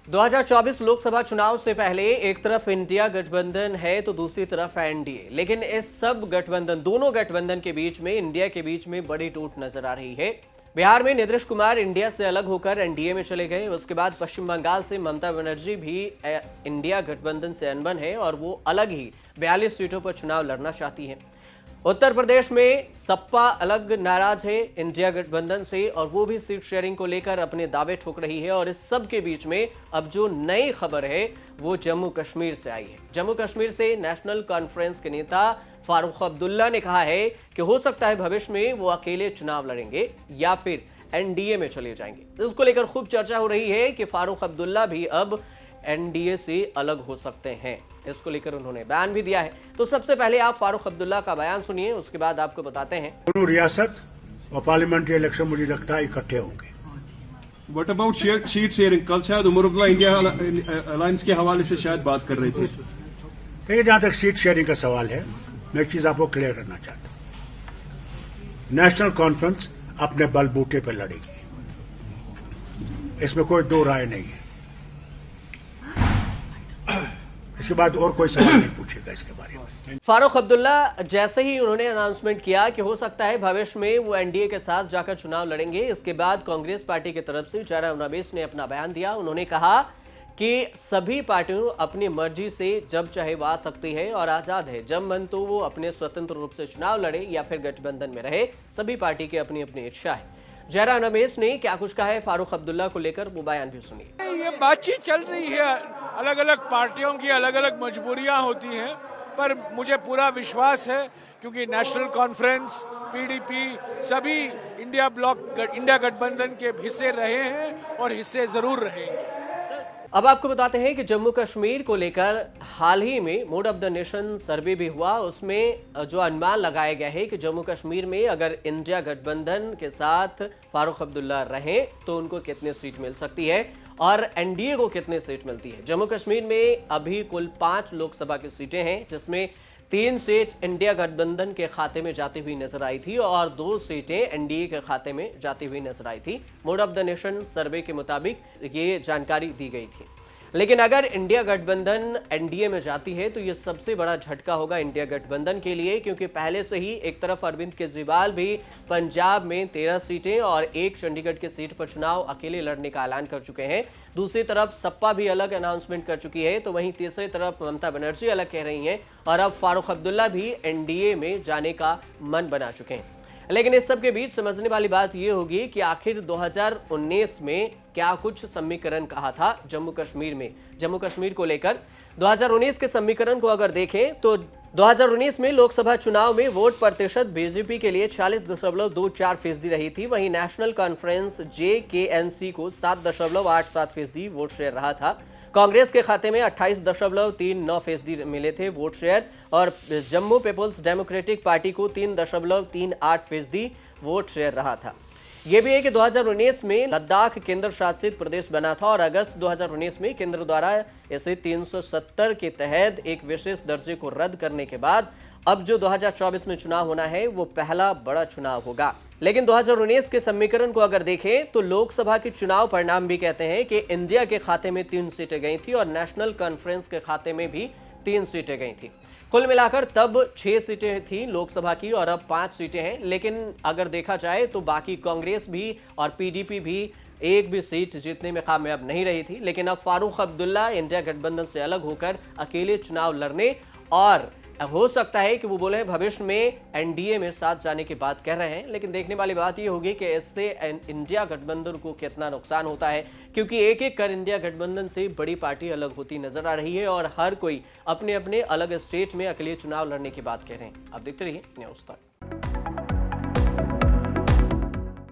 2024 लोकसभा चुनाव से पहले एक तरफ इंडिया गठबंधन है तो दूसरी तरफ एनडीए, लेकिन इस सब गठबंधन दोनों गठबंधन के बीच में इंडिया के बीच में बड़ी टूट नजर आ रही है। बिहार में नीतीश कुमार इंडिया से अलग होकर एनडीए में चले गए। उसके बाद पश्चिम बंगाल से ममता बनर्जी भी इंडिया गठबंधन से अनबन है और वो अलग ही 42 सीटों पर चुनाव लड़ना चाहती है। उत्तर प्रदेश में सपा अलग नाराज है इंडिया गठबंधन से और वो भी सीट शेयरिंग को लेकर अपने दावे ठोक रही है। और इस सब के बीच में अब जो नई खबर है वो जम्मू कश्मीर से आई है। जम्मू कश्मीर से नेशनल कॉन्फ्रेंस के नेता फारूक अब्दुल्ला ने कहा है कि हो सकता है भविष्य में वो अकेले चुनाव लड़ेंगे या फिर एनडीए में चले जाएंगे। इसको लेकर खूब चर्चा हो रही है कि फारूक अब्दुल्ला भी अब एनडीए से अलग हो सकते हैं। इसको लेकर उन्होंने बयान भी दिया है। तो सबसे पहले आप फारूक अब्दुल्ला का बयान सुनिए, उसके बाद आपको बताते हैं। दोनों रियासत और पार्लियामेंट्री इलेक्शन मुझे लगता है इकट्ठे होंगे। What about seat sharing? कल शायद उमर अब्दुल्ला इंडिया अलायंस के हवाले से शायद बात कर रहे थे। देखिए, जहां तक सीट शेयरिंग का सवाल है, मैं एक चीज आपको क्लियर करना चाहता हूं। नेशनल कॉन्फ्रेंस अपने बलबूते पर लड़ेगी, इसमें कोई दो राय नहीं है। इसके बाद और कोई सवाल नहीं पूछेगा इसके बारे में। फारूक अब्दुल्ला जैसे ही उन्होंने अनाउंसमेंट किया कि हो सकता है भविष्य में वो एनडीए के साथ जाकर चुनाव लड़ेंगे, इसके बाद कांग्रेस पार्टी की तरफ से जयराम रमेश ने अपना बयान दिया। उन्होंने कहा कि सभी पार्टियों अपनी मर्जी से जब चाहे वो आ सकती है और आजाद है, जब मन तो वो अपने स्वतंत्र रूप से चुनाव लड़े या फिर गठबंधन में रहे। सभी पार्टी की अपनी अपनी इच्छा है। जयराम रमेश ने क्या कुछ कहा है फारूक अब्दुल्ला को लेकर, वो बयान भी सुनिए। ये बातचीत चल रही है, अलग अलग पार्टियों की अलग अलग मजबूरियां होती हैं, पर मुझे पूरा विश्वास है क्योंकि नेशनल कॉन्फ्रेंस, पीडीपी सभी इंडिया गठबंधन के हिस्से रहे हैं और हिस्से जरूर रहेंगे। अब आपको बताते हैं कि जम्मू कश्मीर को लेकर हाल ही में मोड ऑफ द नेशन सर्वे भी हुआ। उसमें जो अनुमान लगाया गया है कि जम्मू कश्मीर में अगर इंडिया गठबंधन के साथ फारूक अब्दुल्ला रहें तो उनको कितने सीट मिल सकती है और एनडीए को कितने सीट मिलती है। जम्मू कश्मीर में अभी कुल 5 लोकसभा की सीटें हैं, जिसमें 3 सीट इंडिया गठबंधन के खाते में जाती हुई नजर आई थी और 2 सीटें एनडीए के खाते में जाती हुई नजर आई थी। मोड ऑफ द नेशन सर्वे के मुताबिक ये जानकारी दी गई थी। लेकिन अगर इंडिया गठबंधन एनडीए में जाती है तो ये सबसे बड़ा झटका होगा इंडिया गठबंधन के लिए, क्योंकि पहले से ही एक तरफ अरविंद केजरीवाल भी पंजाब में 13 सीटें और 1 चंडीगढ़ की सीट पर चुनाव अकेले लड़ने का ऐलान कर चुके हैं। दूसरी तरफ सपा भी अलग अनाउंसमेंट कर चुकी है, तो वहीं तीसरी तरफ ममता बनर्जी अलग कह रही हैं और अब फारूक अब्दुल्ला भी एनडीए में जाने का मन बना चुके हैं। लेकिन इस सब के बीच समझने वाली बात यह होगी कि आखिर 2019 में क्या कुछ समीकरण कहा था जम्मू कश्मीर में, जम्मू कश्मीर को लेकर 2019 के समीकरण को अगर देखें तो 2019 में लोकसभा चुनाव में वोट प्रतिशत बीजेपी के लिए 40.24% रही थी। वहीं नेशनल कॉन्फ्रेंस जेकेएनसी को 7.87% वोट शेयर रहा था। कांग्रेस के खाते में 28.39% मिले थे वोट शेयर और जम्मू पीपुल्स डेमोक्रेटिक पार्टी को 3.38% वोट शेयर रहा था। यह भी है कि 2019 में लद्दाख केंद्र शासित प्रदेश बना था और अगस्त 2019 में केंद्र द्वारा इसे 370 के तहत एक विशेष दर्जे को रद्द करने के बाद अब जो 2024 में चुनाव होना है वो पहला बड़ा चुनाव होगा। लेकिन 2019 के समीकरण को अगर देखें तो लोकसभा के चुनाव परिणाम भी कहते हैं कि इंडिया के खाते में 3 सीटें गई थी और नेशनल कॉन्फ्रेंस के खाते में भी 3 सीटें गई थी। कुल मिलाकर तब 6 सीटें थी लोकसभा की और अब 5 सीटें हैं। लेकिन अगर देखा जाए तो बाकी कांग्रेस भी और पीडीपी भी एक भी सीट जीतने में कामयाब नहीं रही थी। लेकिन अब फारूक अब्दुल्ला इंडिया गठबंधन से अलग होकर अकेले चुनाव लड़ने और हो सकता है कि वो बोले भविष्य में एनडीए में साथ जाने की बात कह रहे हैं। लेकिन देखने वाली बात ये होगी कि इससे इंडिया गठबंधन को कितना नुकसान होता है, क्योंकि एक एक कर इंडिया गठबंधन से बड़ी पार्टी अलग होती नजर आ रही है और हर कोई अपने अपने अलग स्टेट में अकेले चुनाव लड़ने की बात कह रहे हैं। आप देखते रहिए न्यूज़ तक।